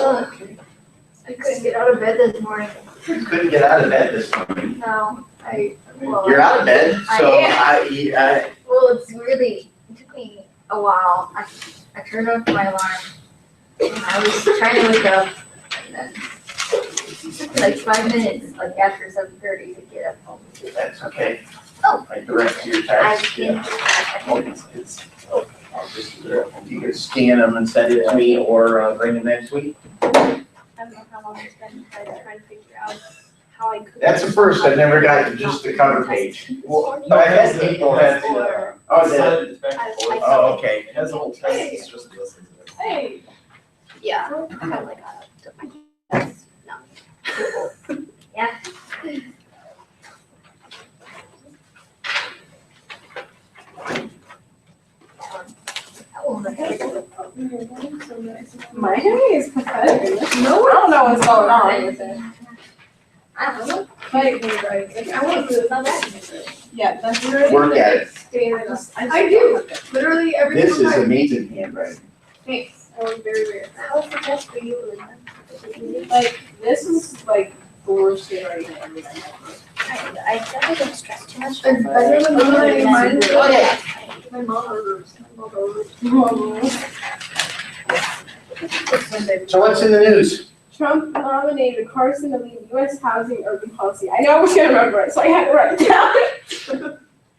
Okay. I couldn't get out of bed this morning. You couldn't get out of bed this morning. No, You're out of bed, so well, it took me a while. I turned off my alarm. And I was trying to wake up, and then it took me like 5 minutes, like after 7:30 to get up home. That's okay. Oh. I direct your I text. can, I'll just, you can scan them and send it to me, or bring them next week. I don't know how long it's been trying to figure out how I could. That's the first, I never got just the cover page. Well, But I had people that, oh, okay. It has a whole text, it's just listen to it. Hey. Yeah, kind of like no. yeah. My hair is pathetic. No, I don't know what's going on with it. I don't know. Like, I want to. Yeah, that's really. Work at it. I do. Literally every This is time. amazing handwriting. Thanks. I was very weird. How's the test for you, Linda? Like, this is like the worst handwriting I've ever done. I definitely don't stress too much. It's better than mine. Oh, yeah. My mom. So what's in the news? Trump nominated Carson to lead U.S. housing urban policy. I know I was gonna remember it, so I had to write it down.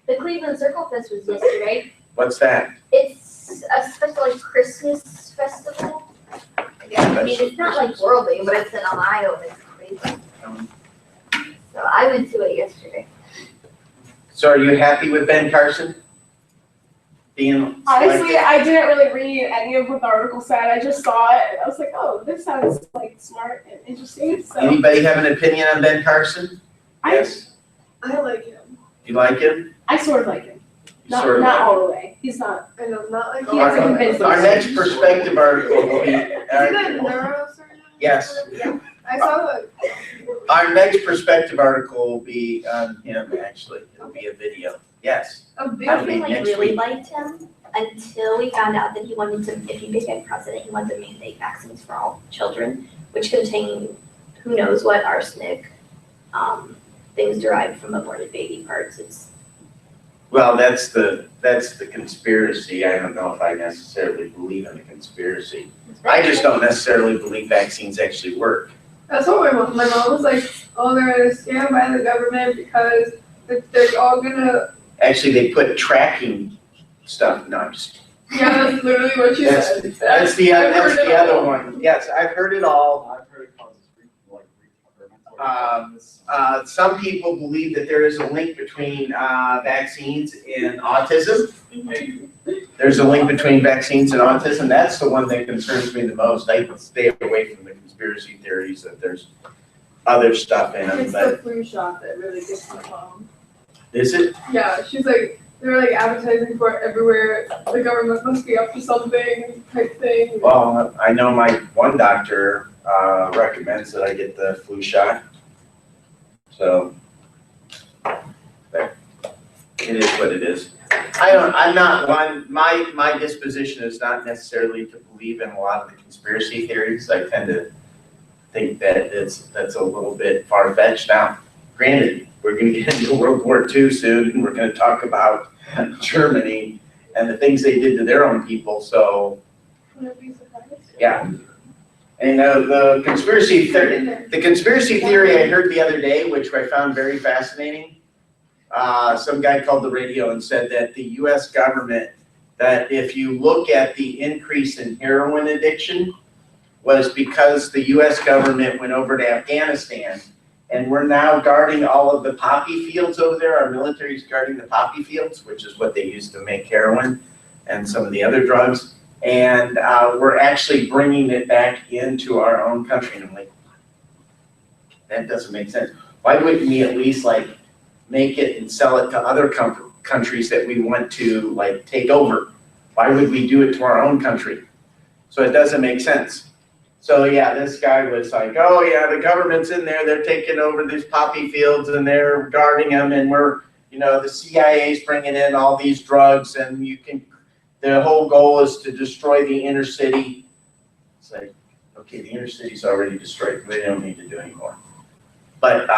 The Cleveland Circle Fest was yesterday. What's that? It's a special like Christmas festival. I mean, it's not like worldly, but it's in Ohio and it's Cleveland. So I went to it yesterday. So are you happy with Ben Carson? Being Honestly, selected? I didn't really read any of what the article said. I just saw it and I was like, oh, this sounds like smart and interesting. So Anybody have an opinion on Ben Carson? Yes. I like him. You like him? I sort of like him. Not Sort of not like all the way. He's not. I know, not like he Our- has to convince Our me. next perspective article will be. neurosurgeon? Yes. Yeah. I saw the. Our next perspective article will be on him, actually. It'll be a video. Yes. A big That'll I be like next really week. liked him until we found out that he wanted to, if he became president, he wanted to mandate vaccines for all children, which contain who knows what arsenic, things derived from aborted baby parts. It's Well, that's the conspiracy. I don't know if I necessarily believe in the conspiracy. I just don't necessarily believe vaccines actually work. That's what my mom was like, oh, they're scammed by the government because they're all gonna. Actually, they put tracking stuff. No, I'm just. Yeah, that's literally what she That's- said. That's the other all. one. Yes, I've heard it all. I've heard it causes like Some people believe that there is a link between vaccines and autism. There's a link between vaccines and autism. That's the one that concerns me the most. I stay away from the conspiracy theories that there's other stuff in them, It's but the flu shot that really gets my mom. is it? Yeah, she's like, they're like advertising for it everywhere. The government must be up to something type thing. Well, I know my one doctor recommends that I get the flu shot. So, but it is what it is. I'm not one, my disposition is not necessarily to believe in a lot of the conspiracy theories. I tend to think that that's a little bit far-fetched. Now, granted, we're gonna get into World War II soon, and we're gonna talk about Germany and the things they did to their own people, so, yeah. And the conspiracy theory I heard the other day, which I found very fascinating, some guy called the radio and said that the US government, that if you look at the increase in heroin addiction, was because the US government went over to Afghanistan, and we're now guarding all of the poppy fields over there. Our military's guarding the poppy fields, which is what they used to make heroin and some of the other drugs. And we're actually bringing it back into our own country. And I'm like, that doesn't make sense. Why wouldn't we at least like make it and sell it to other countries that we want to like take over? Why would we do it to our own country? So it doesn't make sense. So yeah, this guy was like, oh yeah, the government's in there, they're taking over these poppy fields and they're guarding them, and we're, you know, the CIA's bringing in all these drugs, and the whole goal is to destroy the inner city. It's like, okay, the inner city's already destroyed, they don't need to do anymore. But,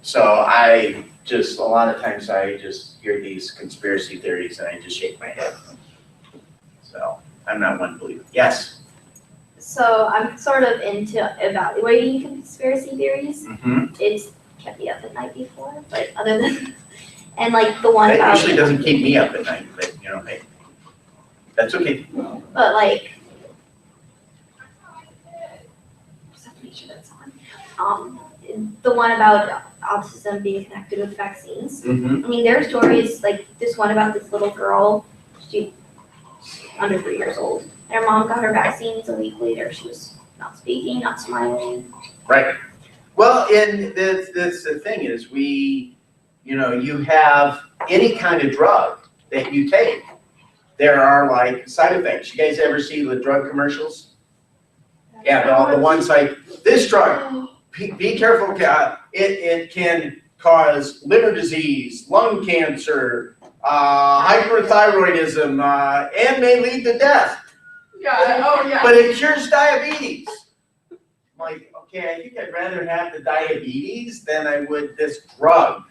so I just, a lot of times I just hear these conspiracy theories and I just shake my head. So, I'm not one believer. Yes? So I'm sort of into evaluating conspiracy theories. Mm-hmm. It's kept me up at night before, but other than, and like the one That about, usually doesn't keep me up at night, but, you know, hey, that's okay. but like, just have to make sure that's on. The one about autism being connected with vaccines. Mm-hmm. I mean, there are stories like this one about this little girl, she's under 3 years old. And her mom got her vaccines a week later. She was not speaking, not smiling. Right. Well, and that's the thing is you have any kind of drug that you take, there are like side effects. You guys ever see the drug commercials? Yeah, the ones like, this drug, be careful, it can cause liver disease, lung cancer, hyperthyroidism, and may lead to death. Yeah, oh, yeah. But it cures diabetes. I'm like, okay, I think I'd rather have the diabetes than I would this drug.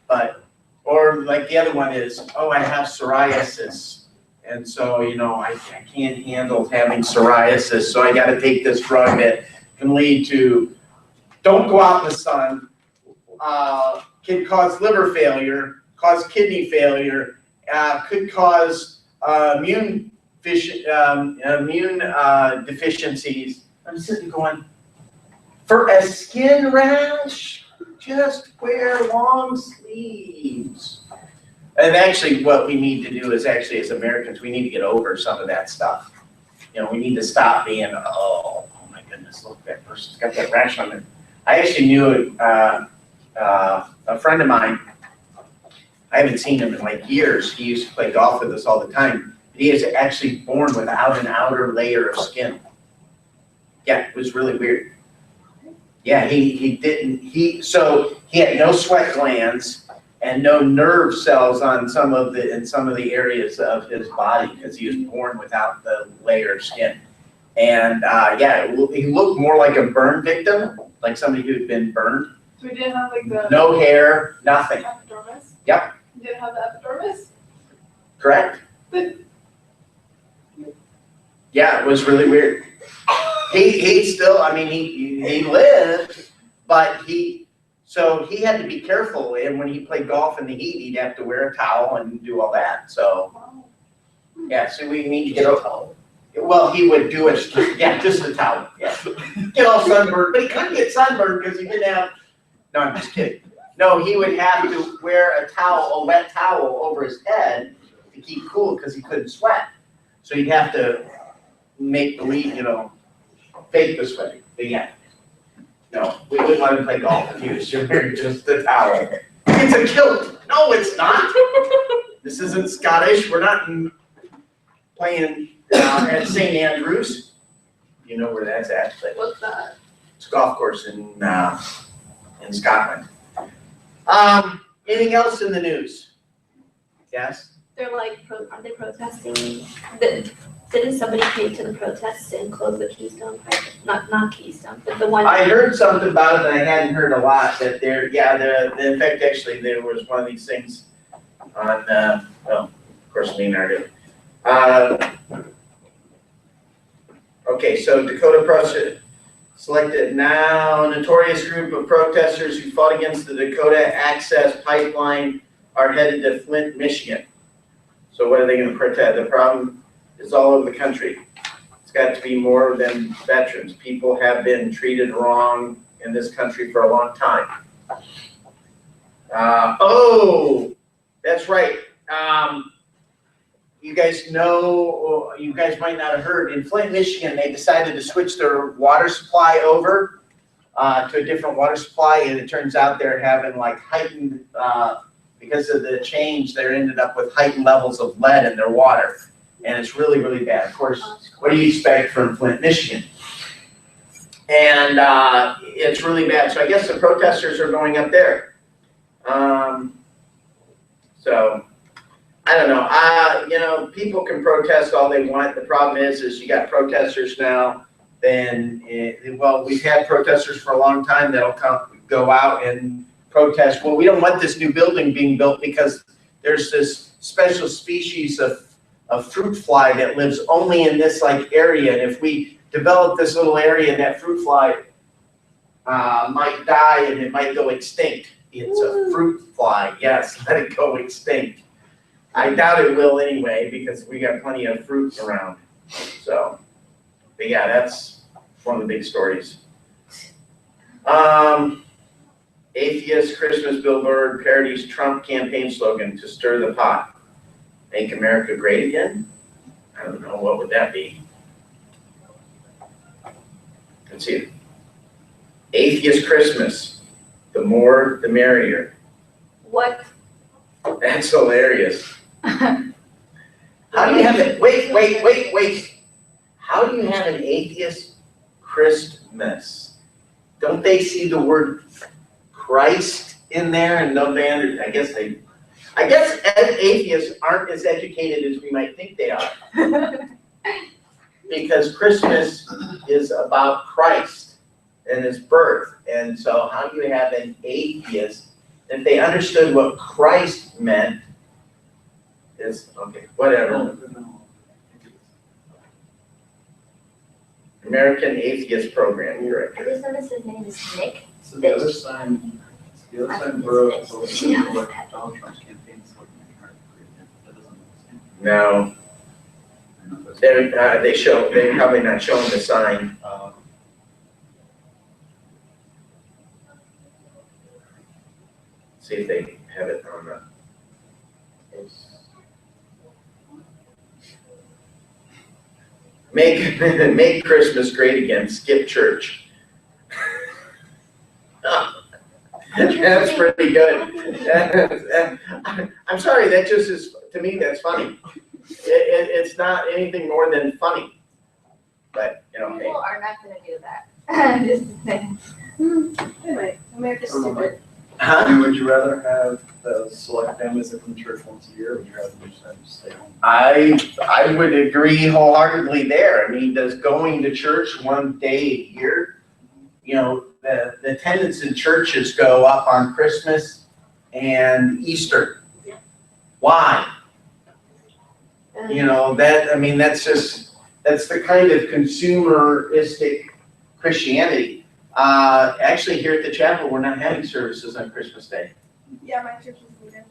But, or like the other one is, oh, I have psoriasis. And so, I can't handle having psoriasis, so I gotta take this drug that can lead to, don't go out in the sun, can cause liver failure, cause kidney failure, could cause immune deficiencies. I'm sitting going, for a skin rash, just wear long sleeves. And actually what we need to do is actually as Americans, we need to get over some of that stuff. We need to stop being, oh my goodness, look, that person's got that rash on their. I actually knew a friend of mine, I haven't seen him in like years. He used to play golf with us all the time. He is actually born without an outer layer of skin. Yeah, it was really weird. Yeah, so he had no sweat glands and no nerve cells in some of the areas of his body because he was born without the layer of skin. And he looked more like a burn victim, like somebody who'd been burned. So we didn't have like the No hair, nothing. epidermis? Yep. We didn't have the epidermis? Correct? But Yeah, it was really weird. He still, he lived, but he had to be careful, and when he played golf in the heat, he'd have to wear a towel and do all that, so. Yeah, so we need to get a towel. Well, he would do it, just a towel, yeah. Get all sunburned, but he couldn't get sunburned because he didn't have, no, I'm just kidding. No, he would have to wear a wet towel over his head to keep cool because he couldn't sweat. So he'd have to make believe, fake the sweating. But yeah, no, we wouldn't let him play golf if he was wearing just a towel. It's a kilt. No, it's not. This isn't Scottish. We're not playing at St. Andrews. You know where that's at. But what's that? it's a golf course in Scotland. Anything else in the news? Yes? They're like, are they protesting? Didn't somebody came to the protests and close the Keystone Pipe? Not Keystone, but the one. I heard something about it, and I hadn't heard a lot, that in fact, actually, there was one of these things on, of course, Leonardo. Okay, so Dakota Press selected now notorious group of protesters who fought against the Dakota Access Pipeline are headed to Flint, Michigan. So what are they gonna protest? The problem is all over the country. It's got to be more than veterans. People have been treated wrong in this country for a long time. That's right. You guys know, you guys might not have heard, in Flint, Michigan, they decided to switch their water supply over to a different water supply, and it turns out they're having like heightened, because of the change, they ended up with heightened levels of lead in their water. And it's really, really bad. Of course, what do you expect from Flint, Michigan? And it's really bad. So I guess the protesters are going up there. So I don't know. People can protest all they want. The problem is you got protesters now then, well, we've had protesters for a long time that'll go out and protest, well, we don't want this new building being built because there's this special species of fruit fly that lives only in this like area, and if we develop this little area and that fruit fly might die and it might go extinct. It's a fruit fly, yes, let it go extinct. I doubt it will anyway, because we got plenty of fruit around, so. But yeah, that's one of the big stories. Atheist Christmas billboard parodies Trump campaign slogan to stir the pot. Make America great again? I don't know, what would that be? Let's see. Atheist Christmas, the more the merrier. What? That's hilarious. How do you have it? Wait. How do you have an atheist Christmas? Don't they see the word Christ in there and don't they I guess atheists aren't as educated as we might think they are. Because Christmas is about Christ and his birth. And so how do you have an atheist, if they understood what Christ meant, is, okay, whatever. American Atheist Program Director. I just noticed his name is Nick. So the other sign broke, so it's like Donald Trump's campaign slogan. That doesn't make sense. No, they're probably not showing the sign. See if they have it on the. Make Christmas great again, skip church. That's pretty good. I'm sorry, that just is, to me, that's funny. It's not anything more than funny. But, you know, hey. People are not gonna do that. Just saying. Anyway, America's stupid. Huh? Would you rather have the select families that come to church once a year, or would you rather just stay home? I would agree wholeheartedly there. I mean, does going to church one day a year, you know, the attendance in churches go up on Christmas and Easter. Why? You know, that's the kind of consumeristic Christianity. Actually, here at the chapel, we're not having services on Christmas Day. Yeah, my church is leaving.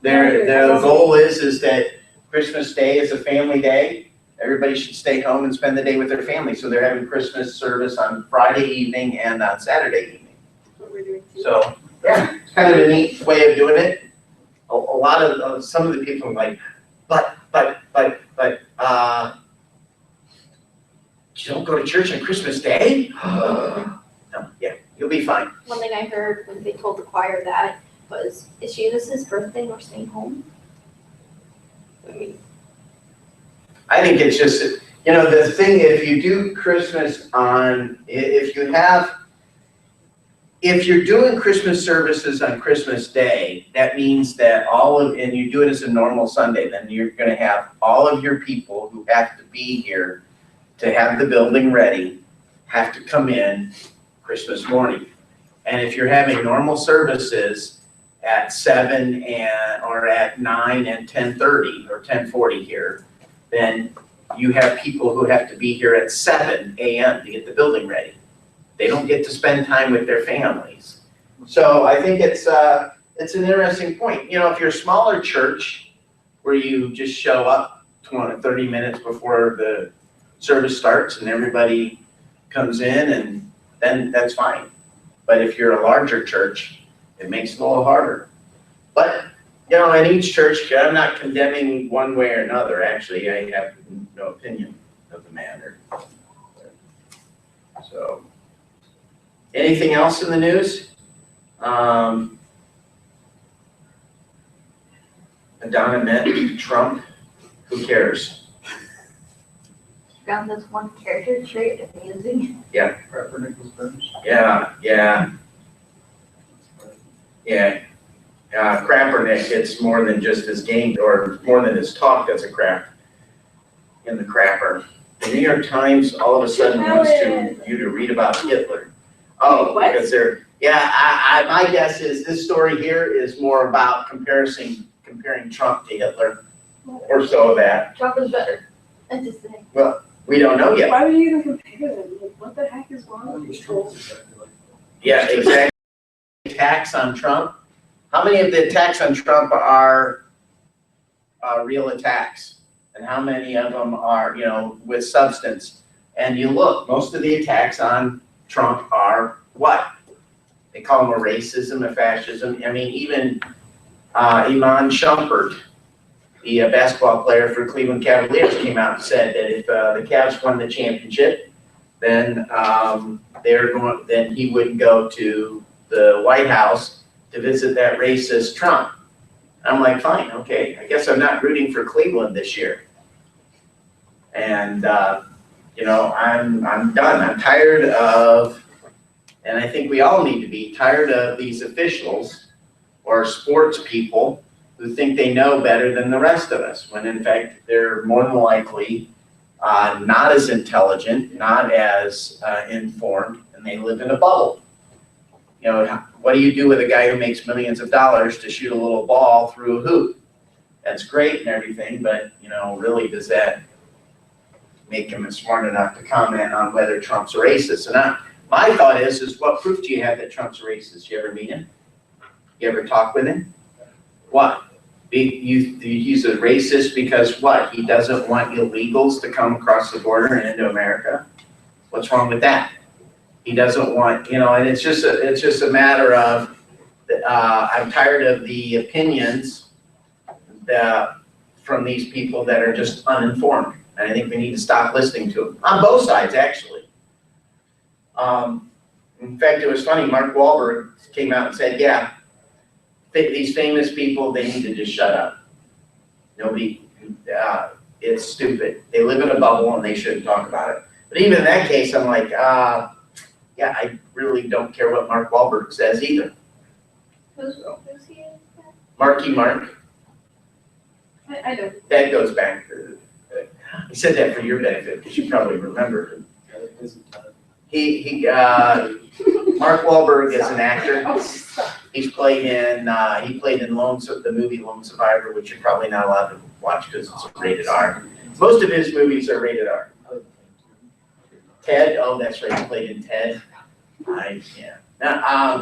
The goal is that Christmas Day is a family day. Everybody should stay home and spend the day with their family. So they're having Christmas service on Friday evening and on Saturday evening. That's what we're doing too. So, yeah, it's kind of a neat way of doing it. A lot of, some of the people are like, but, you don't go to church on Christmas Day? No, yeah, you'll be fine. One thing I heard when they told the choir that was, is Jesus' birthday or staying home? I mean, I think it's just, you know, the thing, if you do Christmas if you're doing Christmas services on Christmas Day, that means that and you do it as a normal Sunday, then you're gonna have all of your people who have to be here to have the building ready, have to come in Christmas morning. And if you're having normal services at 7 or at 9 and 10:30 or 10:40 here, then you have people who have to be here at 7 a.m. to get the building ready. They don't get to spend time with their families. So I think it's an interesting point. You know, if you're a smaller church where you just show up 30 minutes before the service starts and everybody comes in, and then that's fine. But if you're a larger church, it makes it a little harder. But, you know, in each church, I'm not condemning one way or another. Actually, I have no opinion of the matter. So, anything else in the news? Madonna met Trump. Who cares? Found this one character trait amusing. Kaepernick was benched. Yeah. Crappernick, it's more than just his game, or more than his talk that's a crap in the crapper. The New York Times all of a sudden wants you to read about Hitler. Oh, What? because my guess is this story here is more about comparing Trump to Hitler, or so of that. Trump is better. I'm just saying. We don't know yet. Why would you even compare them? Like, what the heck is wrong with these trolls? Yeah, exactly. Attacks on Trump. How many of the attacks on Trump are real attacks? And how many of them are, with substance? And you look, most of the attacks on Trump are what? They call them a racism, a fascism. I mean, even Iman Shumpert, the basketball player for Cleveland Cavaliers, came out and said that if the Cavs won the championship, then then he wouldn't go to the White House to visit that racist Trump. I'm like, fine, okay, I guess I'm not rooting for Cleveland this year. And I'm done. I'm tired of, and I think we all need to be tired of these officials or sports people who think they know better than the rest of us, when in fact they're more than likely not as intelligent, not as informed, and they live in a bubble. What do you do with a guy who makes millions of dollars to shoot a little ball through a hoop? That's great and everything, but really, does that make him smart enough to comment on whether Trump's a racist? And my thought is what proof do you have that Trump's a racist? You ever meet him? You ever talk with him? What? He's a racist because what? He doesn't want illegals to come across the border and into America? What's wrong with that? He doesn't want, and it's just a matter of, I'm tired of the opinions from these people that are just uninformed. And I think we need to stop listening to them, on both sides, actually. In fact, it was funny, Mark Wahlberg came out and said, yeah, these famous people, they need to just shut up. Nobody, it's stupid. They live in a bubble and they shouldn't talk about it. But even in that case, I'm like, yeah, I really don't care what Mark Wahlberg says either. Who's he? Marky Mark, I know. that goes back to, I said that for your benefit, because you probably remember. Mark Wahlberg is an actor. Oh, stop. He played in the movie Lone Survivor, which you're probably not allowed to watch because it's rated R. Most of his movies are rated R. Ted, oh, that's right, he played in Ted. Yeah. He I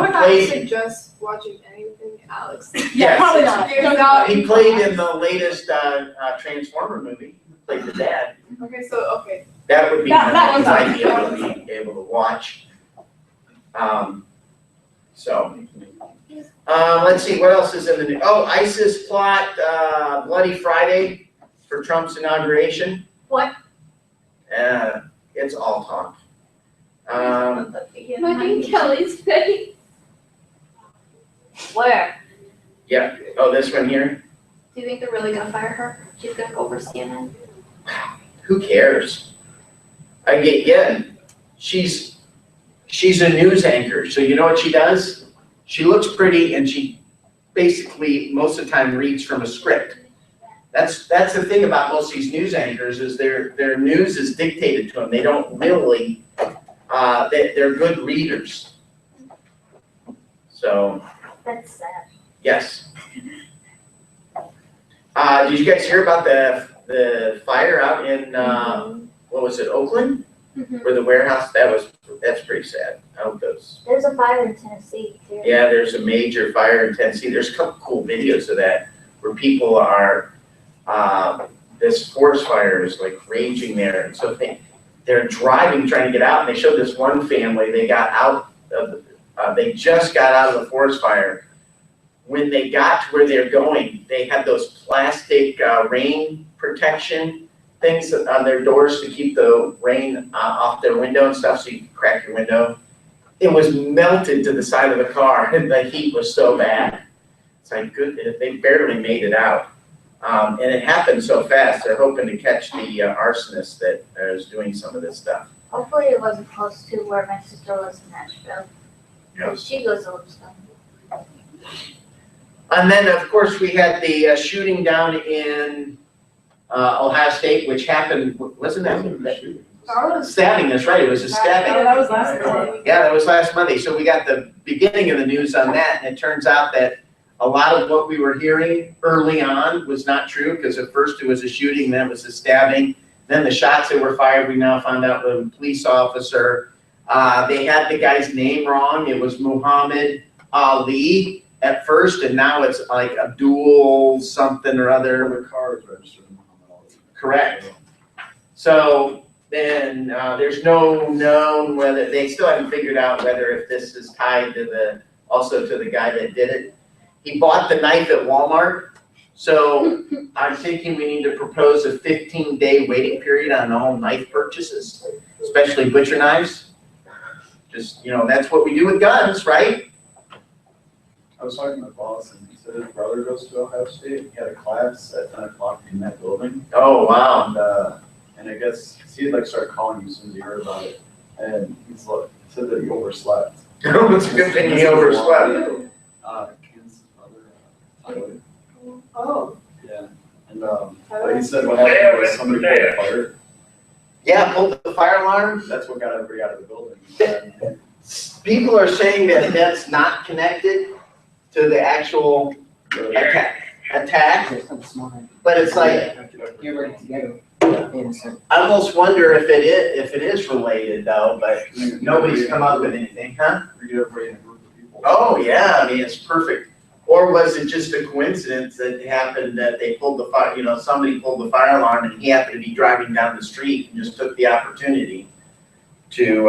would not played, suggest watching anything Alex. Yeah, Yes. probably not. There's not- he played in the latest Transformer movie. He played the dad. Okay, so, okay. That would be That one one's I'd on. be able to watch. Let's see, what else is in the news? Oh, ISIS plot, Bloody Friday for Trump's inauguration. What? It's all talk. Look at Kelly's face. Where? Yeah, oh, this one here? Do you think they're really gonna fire her? She's gonna go over CNN? Who cares? Again, she's a news anchor, so you know what she does? She looks pretty and she basically, most of the time, reads from a script. That's the thing about most of these news anchors is their news is dictated to them. They don't really, they're good readers. So, That's sad. yes. Did you guys hear about the fire out in, what was it, Oakland? Mhm. Where the warehouse, that's pretty sad. I hope those. There's a fire in Tennessee too. Yeah, there's a major fire in Tennessee. There's a couple cool videos of that where people are, this forest fire is like raging there. And so they're driving, trying to get out. And they showed this one family, they got out of, they just got out of the forest fire. When they got to where they're going, they had those plastic rain protection things on their doors to keep the rain off their window and stuff, so you can crack your window. It was melted to the side of the car, and the heat was so bad. It's like, good, they barely made it out. And it happened so fast, they're hoping to catch the arsonist that is doing some of this stuff. Hopefully it wasn't close to where my sister lives in Nashville. Yeah. 'Cause she goes over stuff. And then, of course, we had the shooting down in Ohio State, which happened, wasn't that? That was. Stabbing, that's right, it was a stabbing. Yeah, that was last Monday. Yeah, that was last Monday, so we got the beginning of the news on that, and it turns out that a lot of what we were hearing early on was not true, because at first it was a shooting, then it was a stabbing, then the shots that were fired, we now found out were a police officer. They had the guy's name wrong, it was Muhammad Ali at first, and now it's like Abdul something or other. The car is registered in Muhammad Ali. Correct. So then there's no known whether, they still haven't figured out whether if this is tied to also to the guy that did it. He bought the knife at Walmart, so I'm thinking we need to propose a 15-day waiting period on all knife purchases, especially butcher knives. Just, that's what we do with guns, right? I was talking to my boss, and he said his brother goes to Ohio State. He had a class at 10 o'clock in that building. Oh, wow. And I guess he had started calling me as soon as he heard about it. And he said that he overslept. It's a good thing he overslept. Kansas brother, Tyler. Oh. Yeah. And but he said what happened was somebody pulled the fire. Yeah, pulled the fire alarm. That's what got everybody out of the building. And People are saying that that's not connected to the actual attack, but it's like, You're ready to go. Innocent. I almost wonder if it is related though, but nobody's come up with anything, huh? we get everybody in a group of people. Oh, yeah, I mean, it's perfect. Or was it just a coincidence that it happened that they pulled the fire, somebody pulled the fire alarm and he happened to be driving down the street and just took the opportunity to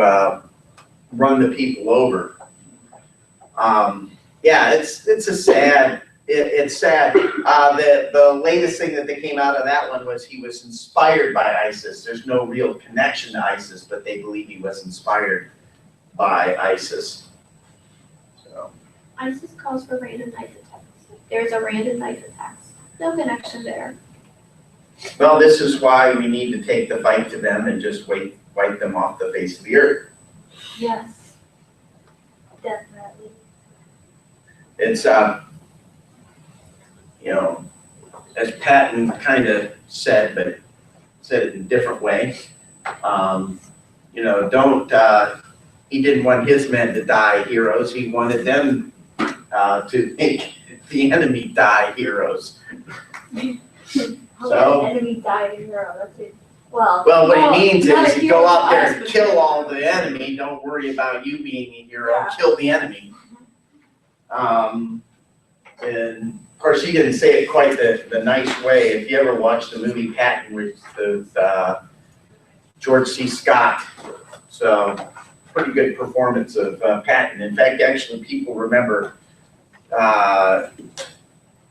run the people over. Yeah, it's a sad, it's sad. The latest thing that they came out of that one was he was inspired by ISIS. There's no real connection to ISIS, but they believe he was inspired by ISIS. So. ISIS calls for random knife attacks. There's a random knife attacks. No connection there. Well, this is why we need to take the fight to them and just wipe them off the face of the earth. Yes. Definitely. It's, as Patton kind of said, but said it in a different way. He didn't want his men to die heroes. He wanted them to make the enemy die heroes. So- Enemy died hero, that's it. Well, Well, what he means not is a you go hero out to there us, and but- kill all the enemy, don't worry about you being a hero, Yeah. kill the enemy. And of course, he didn't say it quite the nice way. If you ever watched the movie Patton with George C. Scott, so pretty good performance of Patton. In fact, actually, people remember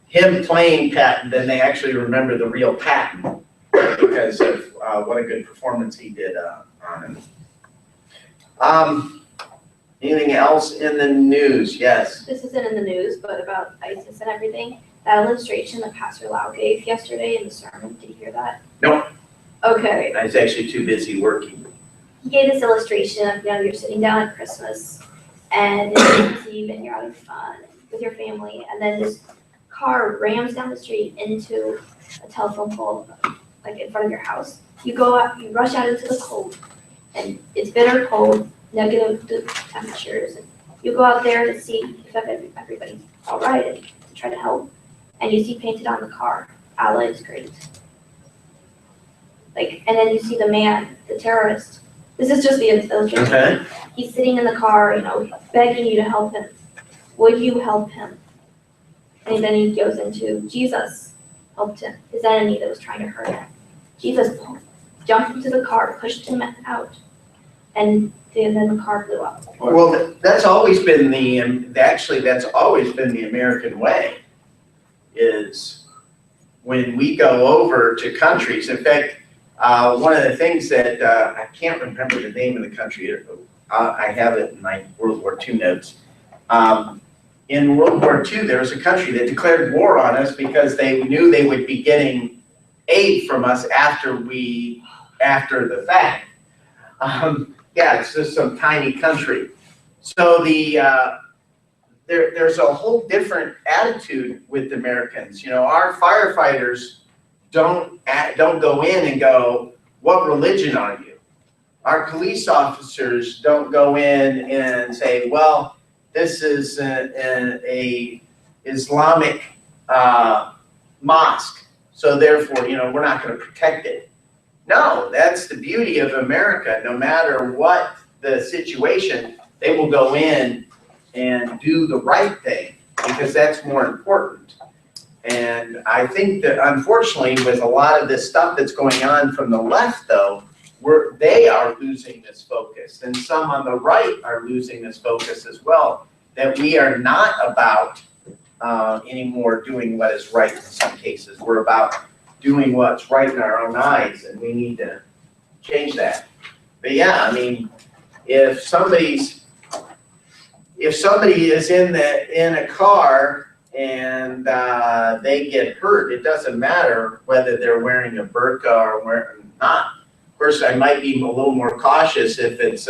him playing Patton, then they actually remember the real Patton because of what a good performance he did on him. Anything else in the news? Yes. This isn't in the news, but about ISIS and everything. That illustration that Pastor Lau gave yesterday in the sermon, did you hear that? No. Okay. I was actually too busy working. He gave this illustration of, you're sitting down at Christmas and it's Eve and you're having fun with your family, and then this car rams down the street into a telephone pole, like in front of your house. You go out, you rush out into the cold, and it's bitter cold, negative temperatures, and you go out there to see if everybody's all right and to try to help, and you see painted on the car, Allah is great. And then you see the man, the terrorist. This is just the illustration. Okay. He's sitting in the car, begging you to help him. Would you help him? And then he goes into Jesus helped him, his enemy that was trying to hurt him. Jesus jumped into the car, pushed him out, and then the car blew up. Well, that's always been that's always been the American way, is when we go over to countries. In fact, one of the things that, I can't remember the name of the country, I have it in my World War II notes. In World War II, there was a country that declared war on us because they knew they would be getting aid from us after the fact. Yeah, it's just some tiny country. So there's a whole different attitude with Americans. Our firefighters don't go in and go, what religion are you? Our police officers don't go in and say, well, this is a Islamic mosque, so therefore, we're not going to protect it. No, that's the beauty of America. No matter what the situation, they will go in and do the right thing because that's more important. And I think that unfortunately with a lot of this stuff that's going on from the left though, they are losing this focus, and some on the right are losing this focus as well, that we are not about anymore doing what is right in some cases. We're about doing what's right in our own eyes, and we need to change that. But yeah, I mean, if somebody is in a car and they get hurt, it doesn't matter whether they're wearing a burqa or not. Of course, I might be a little more cautious if it's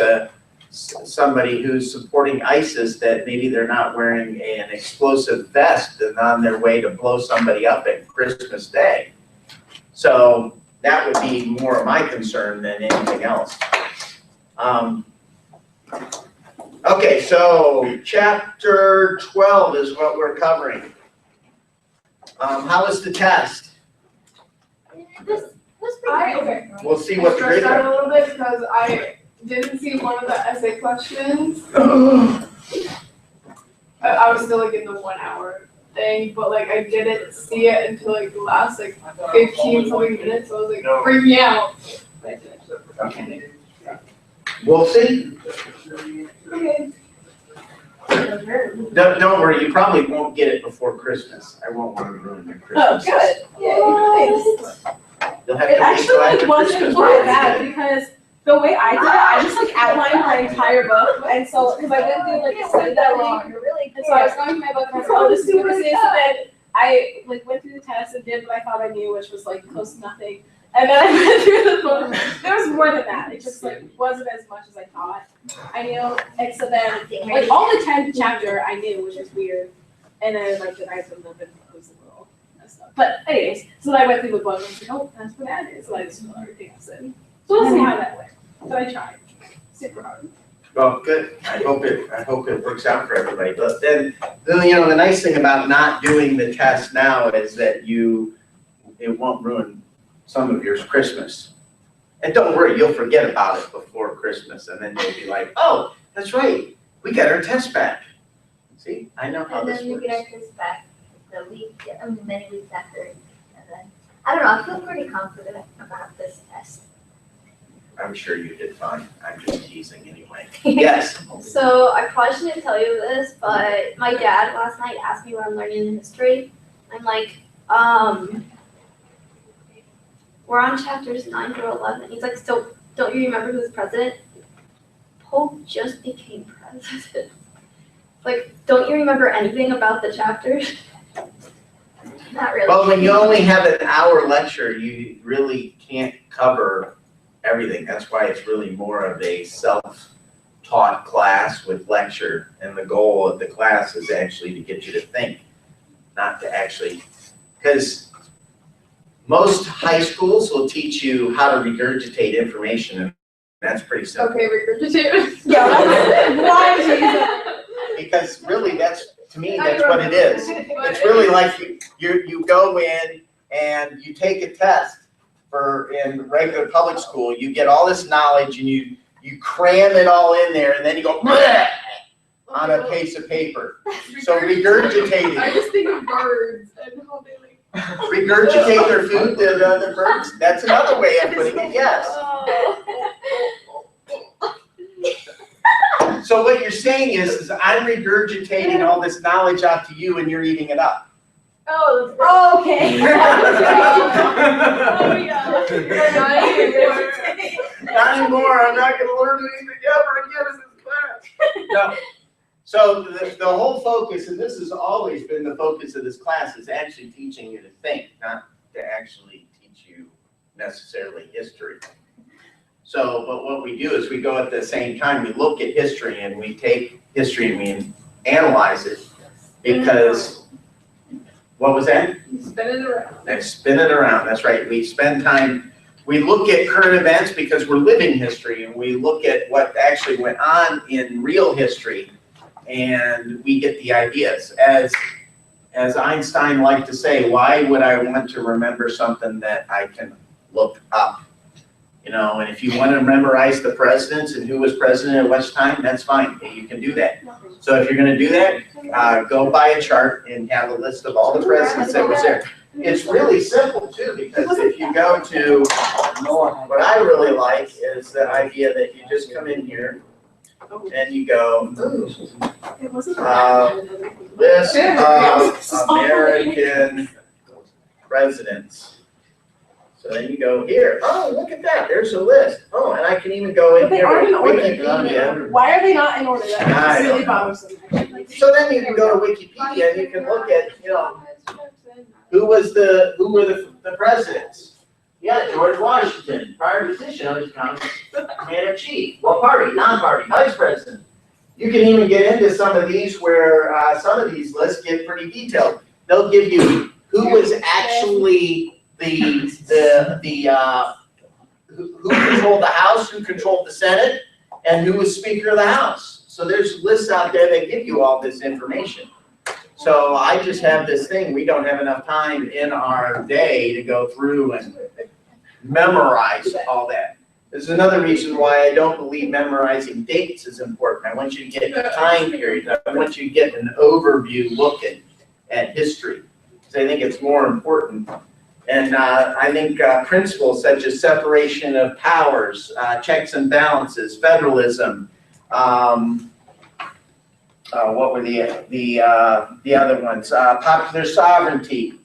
somebody who's supporting ISIS, that maybe they're not wearing an explosive vest and on their way to blow somebody up at Christmas Day. So that would be more of my concern than anything else. Okay, so chapter 12 is what we're covering. How was the test? Okay. We'll see what the grades stressed out are. a little bit because I didn't see one of the essay questions. I was still like in the 1 hour thing, but like I didn't see it until like the last like 15 something minutes. So I was like freak me out. But I did. Okay. We'll see. Okay. Don't worry, you probably won't get it before Christmas. I won't want to ruin your Oh, Christmas. good. Yeah, You'll have it to wait till after actually wasn't Christmas. that bad because the way I did it, I just like outlined my entire book, and so because I went through like the study that long, and so I was going through my book and I was like, oh, this is what this is, and then I like went through the test and did what I thought I knew, which was like close to nothing, and then I went through the book. There was more than that. It just like wasn't as much as I thought I knew, and so then like all the 10th chapter I knew, which is weird, and then like the rest of them was a little messed up. But anyways, so then I went through the book and I was like, oh, that's what that is. So I just filled everything else in. So we'll see how that went. But I tried. Super hard. Well, good. I hope it works out for everybody. But then the nice thing about not doing the test now is that it won't ruin some of your Christmas. And don't worry, you'll forget about it before Christmas, and then you'll be like, oh, that's right, we got our test back. See, I know how And this then we works. get our test back many weeks after. And then, I don't know, I feel pretty confident about this test. I'm sure you did fine. I'm just teasing anyway. Yes. So I probably shouldn't tell you this, but my dad last night asked me what I'm learning in history. I'm like, we're on chapters 9 through 11. He's like, so don't you remember who's president? Pope just became president. Like, don't you remember anything about the chapters? Not really. Well, when you only have an hour lecture, you really can't cover everything. That's why it's really more of a self-taught class with lecture, and the goal of the class is actually to get you to think, not to actually, because most high schools will teach you how to regurgitate information, and that's pretty simple. Okay, regurgitate. Yeah, why? Because really, to me, that's what it is. It's really like you go in and you take a test in regular public school. You get all this knowledge and you cram it all in there, and then you go bleh on a piece of paper. So regurgitating. I just think of birds and how they like. Regurgitate their food to the other birds. That's another way of putting it, yes. So what you're saying is I'm regurgitating all this knowledge out to you and you're eating it up. Oh, okay. Not anymore. I'm not going to learn anything ever again in this class. No. So the whole focus, and this has always been the focus of this class, is actually teaching you to think, not to actually teach you necessarily history. So, but what we do is we go at the same time, we look at history and we take history and we analyze it, because What was that? You spin it around. Let's spin it around, that's right. We spend time, we look at current events because we're living history, and we look at what actually went on in real history, and we get the ideas. As Einstein liked to say, why would I want to remember something that I can look up? You know, and if you want to memorize the presidents and who was president at what time, that's fine, you can do that. So if you're gonna do that, go buy a chart and have a list of all the presidents that was there. It's really simple too, because if you go to, what I really like is the idea that you just come in here and you go, It wasn't. list of American presidents. So then you go here, oh, look at that, there's a list. Oh, and I can even go in But they here aren't to in order. Wikipedia. Why are they not in order? I That's don't really know. bothersome. actually. So then you can go to Wikipedia and you can look at, you know, who were the presidents? Yeah, George Washington, prior position of his commander-in-chief. What party? Non-party, vice president. You can even get into some of these where some of these lists get pretty detailed. They'll give you who was actually who controlled the House, who controlled the Senate, and who was Speaker of the House. So there's lists out there that give you all this information. So I just have this thing, we don't have enough time in our day to go through and memorize all that. This is another reason why I don't believe memorizing dates is important. I want you to get a time period. I want you to get an overview look at history. So I think it's more important. And I think principles such as separation of powers, checks and balances, federalism, what were the other ones? Popular sovereignty,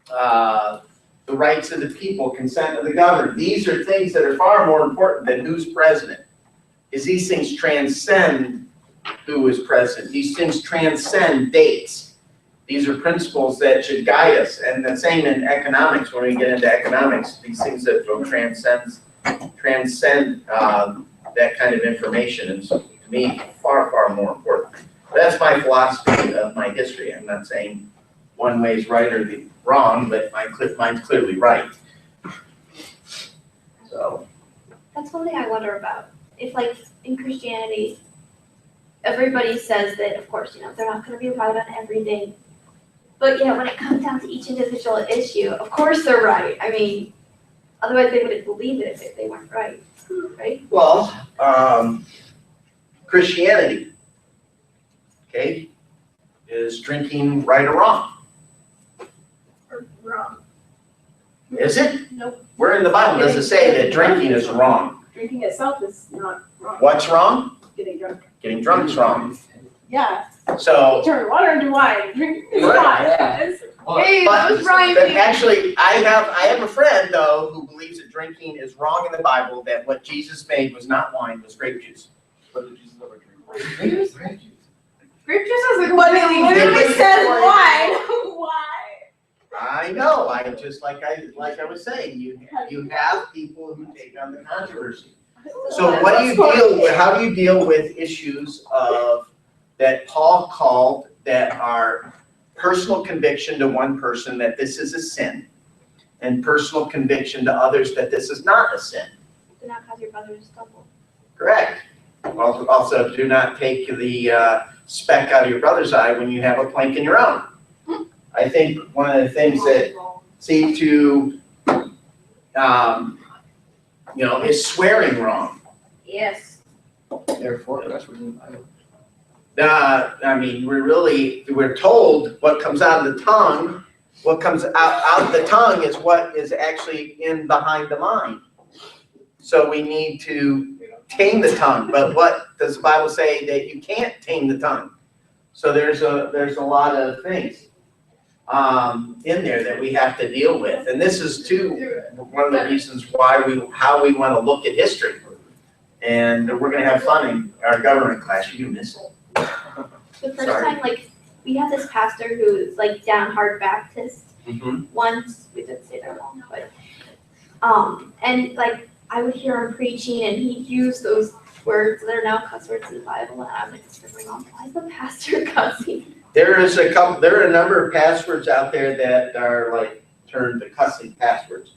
the rights of the people, consent of the governed. These are things that are far more important than who's president. Is these things transcend who is president. These things transcend dates. These are principles that should guide us. And the same in economics, when we get into economics, these things that will transcend that kind of information is, to me, far, far more important. That's my philosophy of my history. I'm not saying one way is right or the wrong, but mine's clearly right. So. That's one thing I wonder about. If like in Christianity, everybody says that, of course, you know, they're not going to be right on everything. But yeah, when it comes down to each individual issue, of course they're right. I mean, otherwise they wouldn't believe it if they weren't right, right? Well, Christianity, okay, is drinking right or wrong? Or wrong. Is it? Nope. Where in the Bible does it say that drinking is wrong? Drinking itself is not wrong. What's wrong? Getting drunk. Getting drunk is wrong. Yeah. So, Turn water into wine. Drink is Right. not. Yeah. It's- Hey, but, that was Ryan. but actually, I have a friend though who believes that drinking is wrong in the Bible, that what Jesus made was not wine, was grape juice. What did Jesus ever drink? Grape juice is like But it really literally says wine. Why? I know, I just, like I was saying, you have people who take on the controversy. So what do you deal with, how do you deal with issues of, that Paul called, that are personal conviction to one person that this is a sin, and personal conviction to others that this is not a sin? Do not cause your brother to stumble. Correct. Also, do not take the speck out of your brother's eye when you have a plank in your own. I think one of the things that seem to, is swearing wrong. Yes. Therefore, that's what you. I mean, we're told what comes out of the tongue, what comes out of the tongue is what is actually in behind the mind. So we need to tame the tongue, but what does the Bible say that you can't tame the tongue? So there's a lot of things in there that we have to deal with, and this is too one of the reasons why how we want to look at history. And we're going to have fun in our government class. You can miss it. The first Sorry. time, like, we had this pastor who was like down-hard Baptist. Mm-hmm. Once, we didn't say that wrong, but, and like, I would hear him preaching and he'd use those words that are now cuss words in the Bible, and I'm like, why is the pastor cussing? there are a number of passwords out there that are like turned to cussing passwords.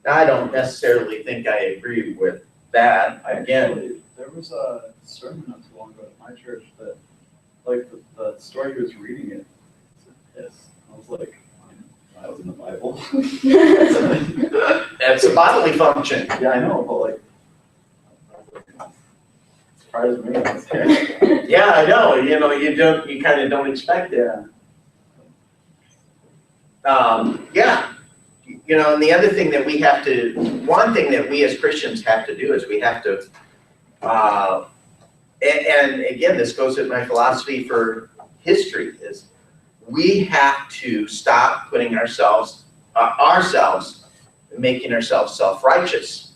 Now, I don't necessarily think I agree with that. Again, Actually, there was a sermon not too long ago at my church that, like, the story he was reading it, yes, I was like, I was in the Bible. that's a bodily function. Yeah, I know, but like, surprised me. I was like, Yeah, I know, you kind of don't expect it. yeah. And the other thing that one thing that we as Christians have to do is we have to, and again, this goes with my philosophy for history, is we have to stop putting making ourselves self-righteous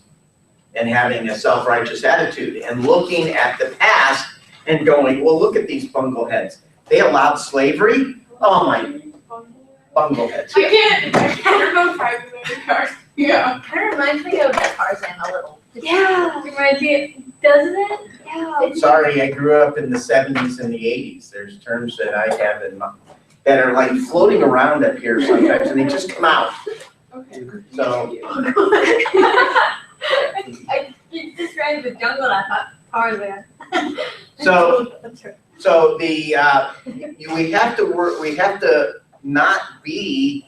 and having a self-righteous attitude and looking at the past and going, well, look at these bungleheads. They allowed slavery? Oh my, bungleheads. I can't remember private cars. Yeah. Kind of reminds me of Tarzan a little. Yeah. It reminds me, doesn't it? Yeah. Sorry, I grew up in the 70s and the 80s. There's terms that I have in mind that are like floating around up here sometimes and they just come out. Okay. So, I just ran the jungle and I thought Tarzan. so we have to not be,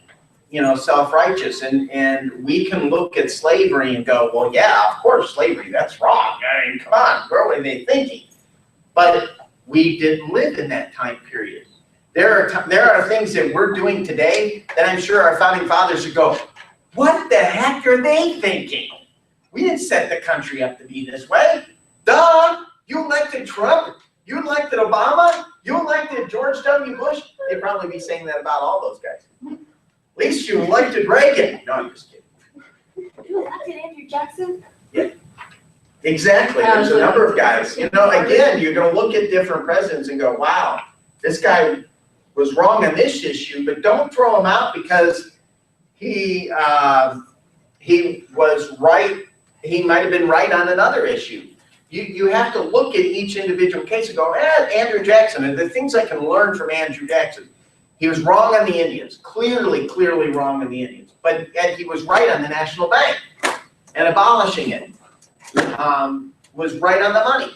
self-righteous and we can look at slavery and go, well, yeah, of course, slavery, that's wrong. I mean, come on, where were they thinking? But we didn't live in that time period. There are things that we're doing today that I'm sure our founding fathers would go, what the heck are they thinking? We didn't set the country up to be this way. Duh, you elected Trump, you elected Obama, you elected George W. Bush. They'd probably be saying that about all those guys. At least you elected Reagan. No, I'm just kidding. You elected Andrew Jackson? Exactly, there's a number of guys. Again, you're gonna look at different presidents and go, wow, this guy was wrong on this issue, but don't throw him out because he was right, he might have been right on another issue. You have to look at each individual case and go, Andrew Jackson, and the things I can learn from Andrew Jackson. He was wrong on the Indians, clearly wrong on the Indians, but he was right on the National Bank and abolishing it. Was right on the money.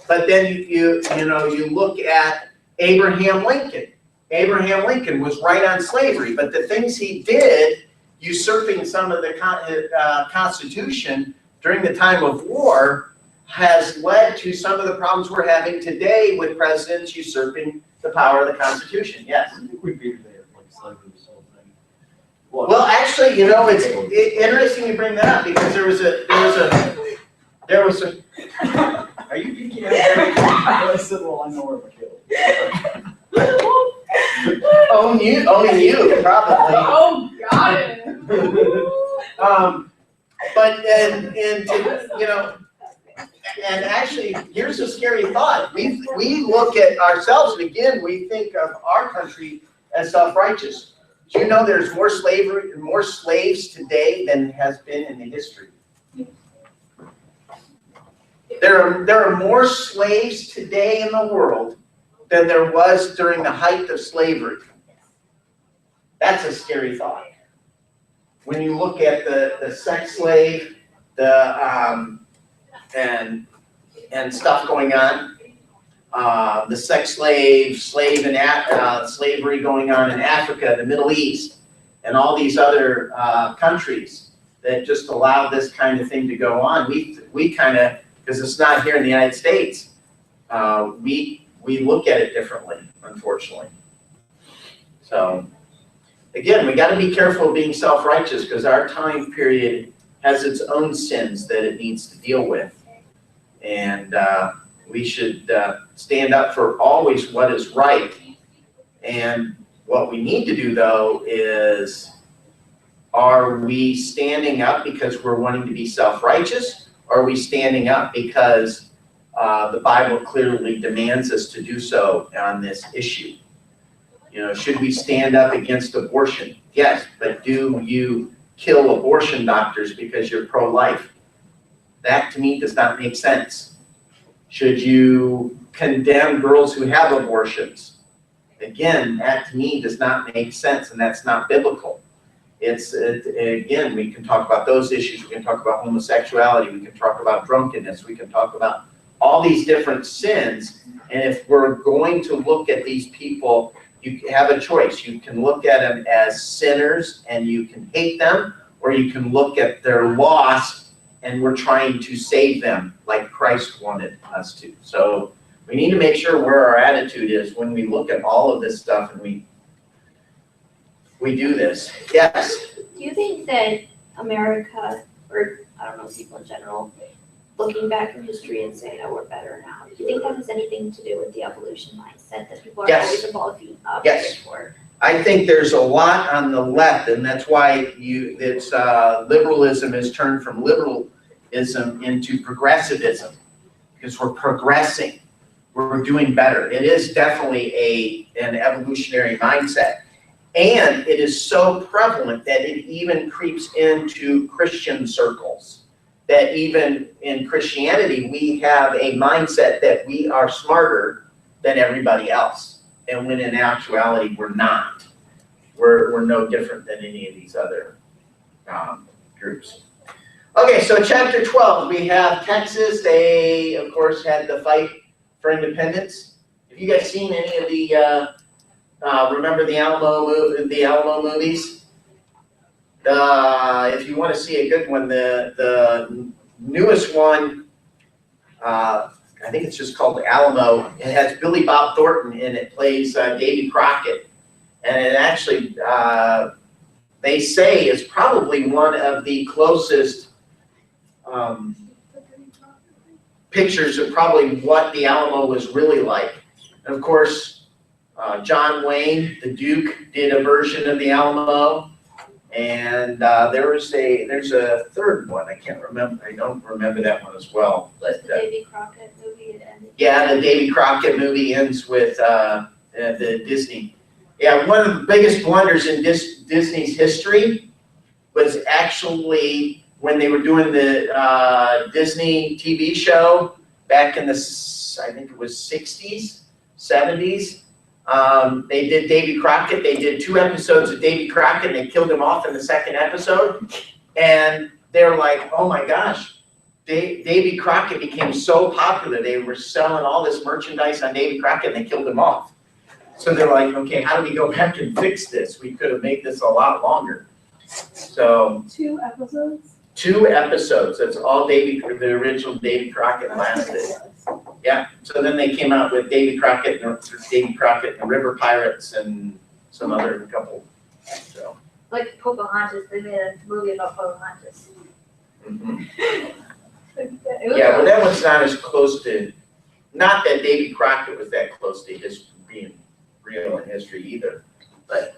But then you look at Abraham Lincoln. Abraham Lincoln was right on slavery, but the things he did, usurping some of the Constitution during the time of war, has led to some of the problems we're having today with presidents usurping the power of the Constitution. Yes? I think we'd be there, like, slavery this whole thing. Well, actually, it's interesting you bring that up because there was a. Are you peeking at me? I said, well, I know where my kid is. Only you, probably. Oh, got it. But and actually, here's a scary thought. We look at ourselves, and again, we think of our country as self-righteous. Do you know there's more slavery and more slaves today than has been in the history? There are more slaves today in the world than there was during the height of slavery. That's a scary thought. When you look at the sex slave, and stuff going on, the sex slave, slavery going on in Africa, the Middle East, and all these other countries that just allow this kind of thing to go on. We kind of, because it's not here in the United States, we look at it differently, unfortunately. So, again, we got to be careful of being self-righteous because our time period has its own sins that it needs to deal with. And we should stand up for always what is right. And what we need to do, though, is, are we standing up because we're wanting to be self-righteous? Or are we standing up because the Bible clearly demands us to do so on this issue? Should we stand up against abortion? Yes, but do you kill abortion doctors because you're pro-life? That, to me, does not make sense. Should you condemn girls who have abortions Again, that to me does not make sense, and that's not biblical. Again, we can talk about those issues, we can talk about homosexuality, we can talk about drunkenness, we can talk about all these different sins, and if we're going to look at these people, you have a choice. You can look at them as sinners and you can hate them, or you can look at their loss and we're trying to save them like Christ wanted us to. So we need to make sure where our attitude is when we look at all of this stuff and we do this. Yes? Do you think that America, or I don't know, people in general, looking back in history and saying, oh, we're better now, do you think that has anything to do with the evolution mindset that people are Yes. always evolving up Yes. for? I think there's a lot on the left, and that's why liberalism has turned from liberalism into progressivism, because we're progressing. We're doing better. It is definitely an evolutionary mindset. And it is so prevalent that it even creeps into Christian circles. That even in Christianity, we have a mindset that we are smarter than everybody else. And when in actuality, we're not. We're no different than any of these other groups. Okay, so chapter 12, we have Texas. They, of course, had the fight for independence. Have you guys seen any of the remember the Alamo movies? If you want to see a good one, the newest one, I think it's just called Alamo. It has Billy Bob Thornton in it, plays Davy Crockett. And it actually, they say, is probably one of the closest pictures of probably what the Alamo was really like. And of course, John Wayne, the Duke, did a version of the Alamo, and there's a third one. I can't remember. I don't remember that one as well. But The Davy Crockett movie, it ended. yeah, the Davy Crockett movie ends with the Disney. Yeah, one of the biggest blunders in Disney's history was actually when they were doing the Disney TV show back in the, I think it was 60s, 70s. They did Davy Crockett. They did 2 episodes of Davy Crockett, and they killed him off in the 2nd episode. And they're like, oh my gosh, Davy Crockett became so popular. They were selling all this merchandise on Davy Crockett, and they killed him off. So they're like, okay, how do we go back and fix this? We could have made this a lot longer. So 2 episodes? 2 episodes. That's all the original Davy Crockett lasted. Yeah. So then they came out with Davy Crockett and the River Pirates and some other couple. So. Like Pocahontas, they made a movie about Pocahontas. Mm-hmm. It was Yeah, but that one's not as close to. Not that Davy Crockett was that close to his being real in history either, but.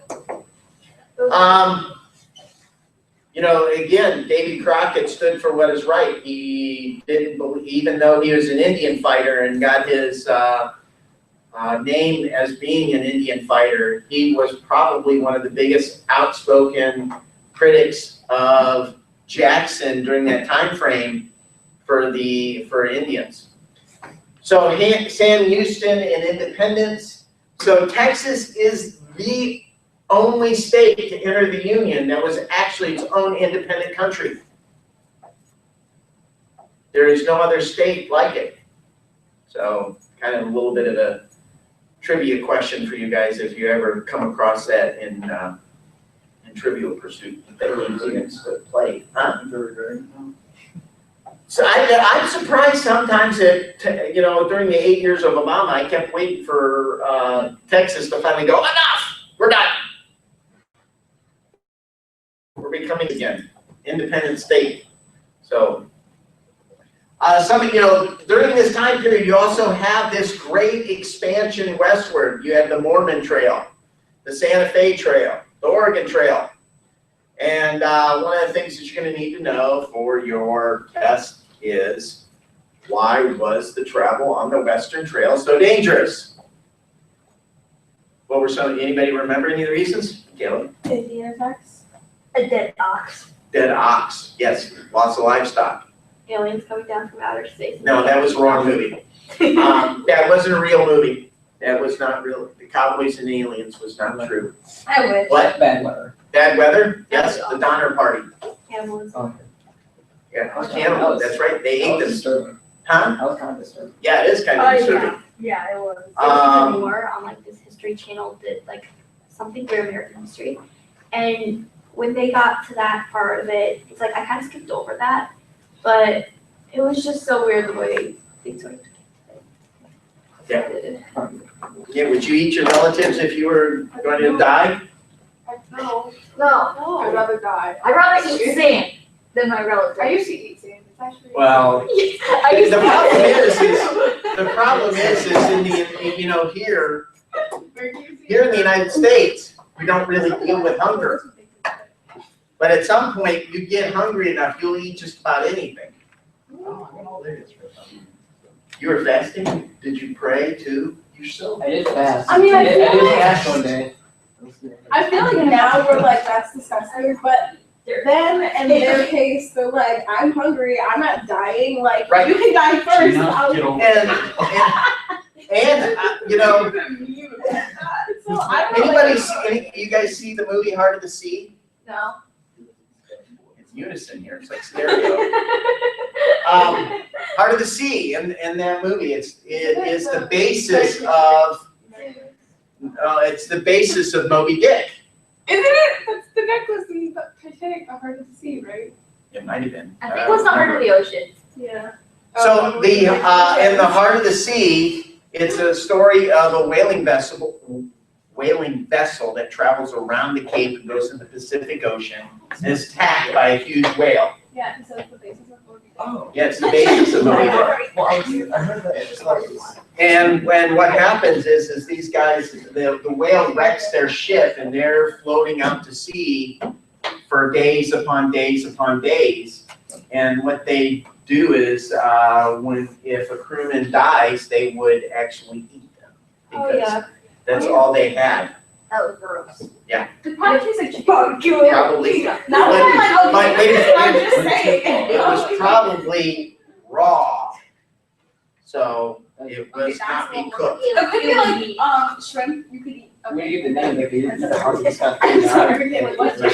You know, again, Davy Crockett stood for what is right. He didn't believe, even though he was an Indian fighter and got his name as being an Indian fighter, he was probably one of the biggest outspoken critics of Jackson during that time frame for Indians. So Sam Houston and independence. So Texas is the only state to enter the Union that was actually its own independent country. There is no other state like it. So kind of a little bit of a trivia question for you guys if you ever come across that in Trivial Pursuit. Play. Huh? So I'm surprised sometimes that, you know, during the 8 years of Obama, I kept waiting for Texas to finally go, enough, we're done. We're becoming again independent state. So you know, during this time period, you also have this great expansion westward. You have the Mormon Trail, the Santa Fe Trail, the Oregon Trail. And one of the things that you're going to need to know for your test is, why was the travel on the Western Trail so dangerous? What were some? Anybody remember any of the reasons? Caleb? Indian effects? a dead ox. Dead ox, yes, lots of livestock. Aliens coming down from outer space. No, that was the wrong movie. That wasn't a real movie. That was not real. The Cowboys and Aliens was not true. I wish. What? Bad weather. Bad weather? Yes, the Donner Party. Cannibalism. Yeah, cannibal, that's right, they That ate was them. disturbing. Huh? That was kind of disturbing. Yeah, it is kind of disturbing. Yeah, it was. There's more on like this History Channel did like something for American history. And when they got to that part of it, it's like I kind of skipped over that, but it was just so weird the way they sort of. Yeah. Yeah, would you eat your relatives if you were going to die? No, No, I'd rather die. I'd rather eat sand than my relatives. I used to eat sand, it's actually. Well, I used the to- problem is in the, you know, here in the United States, we don't really deal with hunger. But at some point, you get hungry enough, you'll eat just about anything. Oh, I went all day yesterday. You were fasting? Did you pray too? You're so. I did fast. I mean, I did feel like- fast one day. I feel like now we're like, that's disgusting, but then in their case, they're like, I'm hungry, I'm not dying, like, Right. you can die first. I'll- Get over And you know, So I don't know, anybody, like- you guys see the movie Heart of the Sea? No. It's unison here, it's like stereo. Heart of the Sea, in that movie, it is the basis of, it's the basis of Moby Dick. Isn't it? That's the necklace in the Titanic, the Heart of the Sea, right? It might have been. I think it was the heart of the ocean. Yeah. So in the Heart of the Sea, it's a story of a whaling vessel that travels around the Cape and goes to the Pacific Ocean and is attacked by a huge whale. Yeah, he says the basis of Moby Dick. Oh. Yeah, it's the basis of Moby Dick. Well, I heard that. It's like, And what happens is these guys, the whale wrecks their ship and they're floating out to sea for days upon days upon days. And what they do is, if a crewman dies, they would actually eat them. Oh, Because yeah. that's all they had. That was gross. It probably tastes like chicken. Probably. Not that I'm like, okay, But I'm just saying. It was probably raw. So it was not being cooked. It could be like, shrimp, you could eat. we eat the name, like, we eat the heart of the stuff. I'm sorry, wait, what? No,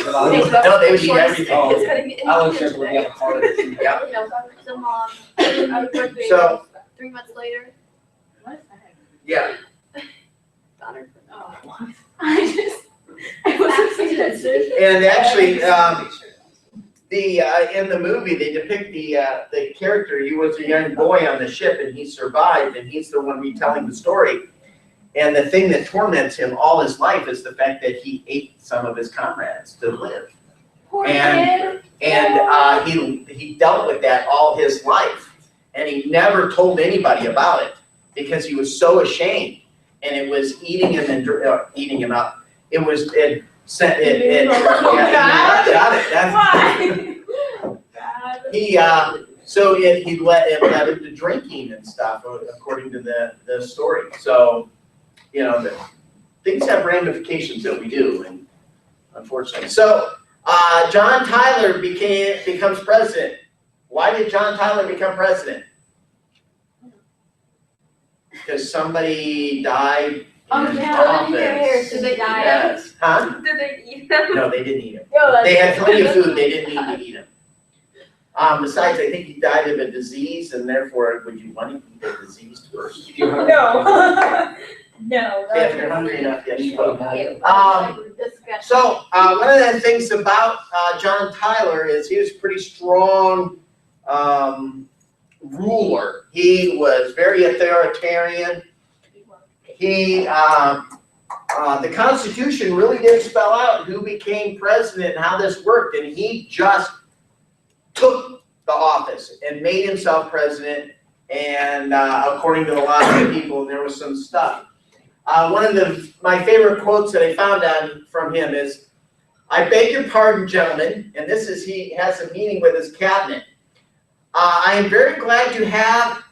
they would eat everything. Oh, It's okay. gonna be- I was sure we have a heart of the sea. Yeah. You know, the mom, So, 3 months later, yeah, daughter. I just, I wasn't suggested. and actually, in the movie, they depict the character, he was a young boy on the ship and he survived and he's the one retelling the story. And the thing that torments him all his life is the fact that he ate some of his comrades to live. Poor And- kid. And he dealt with that all his life. And he never told anybody about it because he was so ashamed. And it was eating him and eating him up. It was, it sent, it, Oh, yeah, God. got it, that's, Why? God. he led him to drinking and stuff, according to the story. So, you know, things have ramifications that we do, and unfortunately. So, John Tyler becomes president. Why did John Tyler become president? Because somebody died Oh, in yeah. office. Did they die? Yes. Huh? Did they eat them? No, they didn't eat him. Yo, that's- They had plenty of food, they didn't need to eat him. Besides, I think he died of a disease, and therefore, would you want to eat the disease first? If you're hungry. No. No. Yeah, if you're hungry enough, yes, you will. Disgusting. So, one of the things about John Tyler is he was a pretty strong ruler. He was very authoritarian. He, the Constitution really did spell out who became president and how this worked, and he just took the office and made himself president. And according to a lot of people, there was some stuff. One of my favorite quotes that I found from him is, "I beg your pardon, gentlemen," and this is, he has a meeting with his cabinet. "I am very glad to have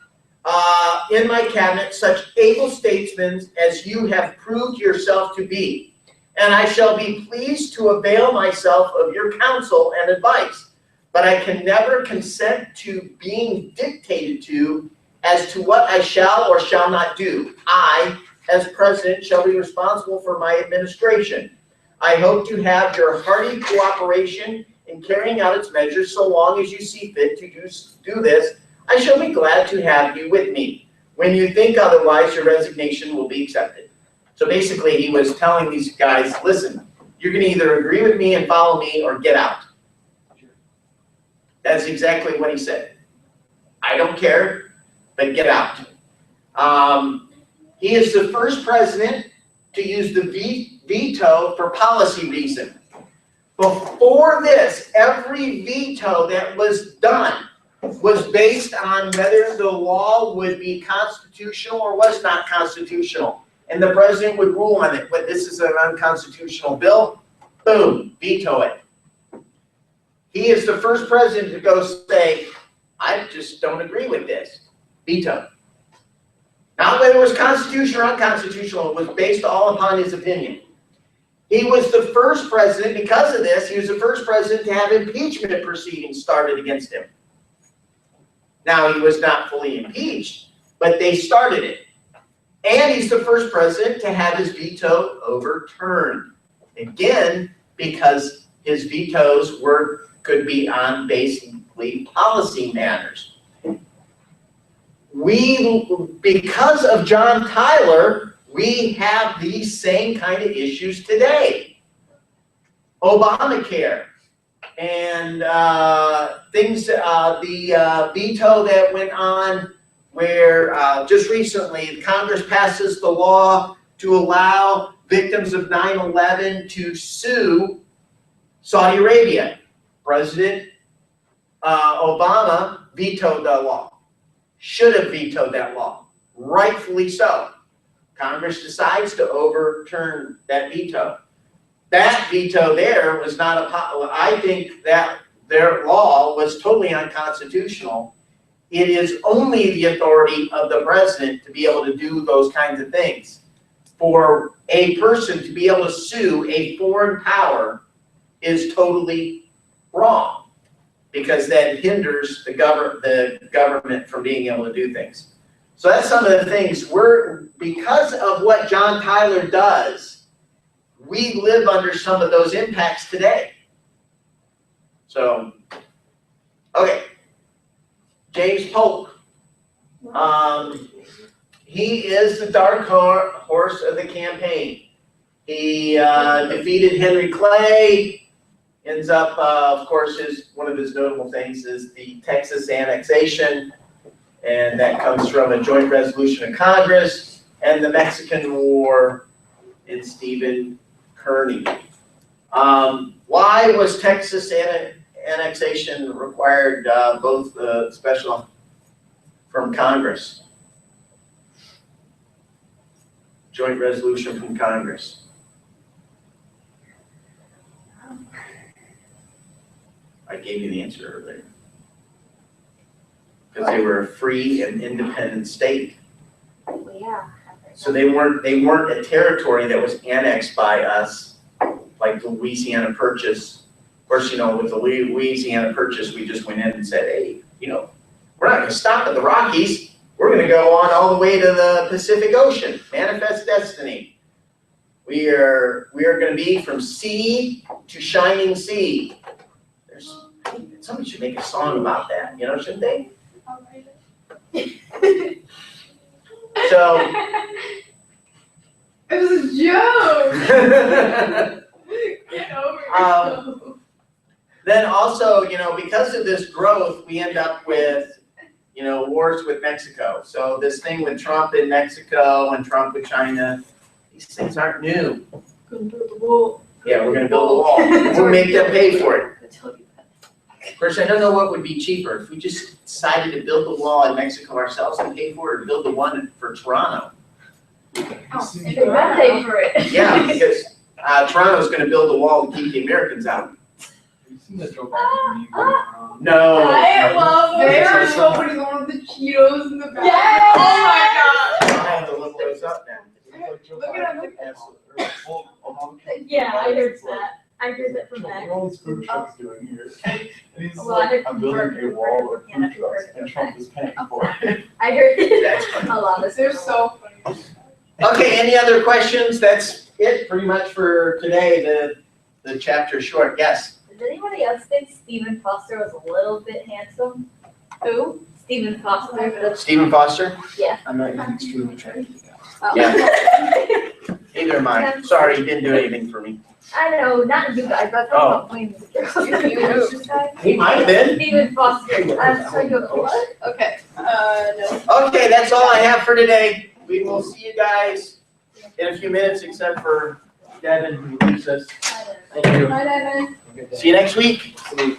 in my cabinet such able statesmen as you have proved yourself to be, and I shall be pleased to avail myself of your counsel and advice, but I can never consent to being dictated to as to what I shall or shall not do. I, as president, shall be responsible for my administration. I hope to have your hearty cooperation in carrying out its measures so long as you see fit to do this. I shall be glad to have you with me. When you think otherwise, your resignation will be accepted. So basically, he was telling these guys, listen, you're going to either agree with me and follow me or get out. That's exactly what he said. I don't care, but get out. He is the first president to use the veto for policy reason. Before this, every veto that was done was based on whether the law would be constitutional or was not constitutional. And the president would rule on it. But this is an unconstitutional bill. Boom, veto it. He is the first president to go say, I just don't agree with this. Veto. Not whether it was constitutional or unconstitutional, it was based all upon his opinion. He was the first president, because of this, he was the first president to have impeachment proceedings started against him. Now, he was not fully impeached, but they started it. And he's the first president to have his veto overturned. Again, because his vetoes could be on basically policy matters. Because of John Tyler, we have these same kind of issues today. Obamacare and things, the veto that went on where just recently Congress passes the law to allow victims of 9/11 to sue Saudi Arabia. President Obama vetoed the law. Should have vetoed that law. Rightfully so. Congress decides to overturn that veto. That veto there was not I think that their law was totally unconstitutional. It is only the authority of the president to be able to do those kinds of things. For a person to be able to sue a foreign power is totally wrong, because that hinders the government from being able to do things. So that's some of the things because of what John Tyler does, we live under some of those impacts today. So, okay. James Polk. He is the dark horse of the campaign. He defeated Henry Clay. Ends up, of course, one of his notable things is the Texas annexation, and that comes from a joint resolution of Congress, and the Mexican War in Stephen Kearny. Why was Texas annexation required both special from Congress? Joint resolution from Congress. I gave you the answer earlier. Because they were a free and independent state. Yeah. So they weren't a territory that was annexed by us, like the Louisiana Purchase. Of course, with the Louisiana Purchase, we just went in and said, hey, we're not going to stop at the Rockies. We're going to go on all the way to the Pacific Ocean. Manifest destiny. We are going to be from sea to shining sea. Somebody should make a song about that, shouldn't they? So. It was a joke. Get over yourself. Then also, because of this growth, we end up with, wars with Mexico. So this thing with Trump in Mexico and Trump with China, these things aren't new. Yeah, we're going to build a wall. We'll make them pay for it. Of course, I don't know what would be cheaper, if we just decided to build the wall in Mexico ourselves and pay for it, or build the one for Toronto. They will pay for it. Yeah, because Toronto's going to build a wall to keep the Americans out. Have you seen the Joe Biden meme going around? No. I love it. There's somebody going with the Cheetos in the back. Yes! Oh my god. I have to look those up now. Look at him. Yeah, I heard that. I heard that from that. What are all these food trucks doing here? And he's Well, I like, heard I'm from building a Burger wall of King, food trucks, and Trump is paying for it. I heard That's funny. a lot of They're so funny. Okay, any other questions? That's it pretty much for today, the chapter short, yes. Did anybody else think Stephen Foster was a little bit handsome? Who? Stephen Foster. Stephen Foster? I'm not even extremely attracted. Oh. Yeah. Neither am I. Sorry, you didn't do anything for me. I know, not you guys, but Oh. I'm playing this guy. He might have been. Stephen Foster. I'm sorry, what? Okay, no. Okay, that's all I have for today. We will see you guys in a few minutes, except for Devin who leaves us. I don't know. Thank you. Bye, Devin. Have a good day. See you next week. Sleep.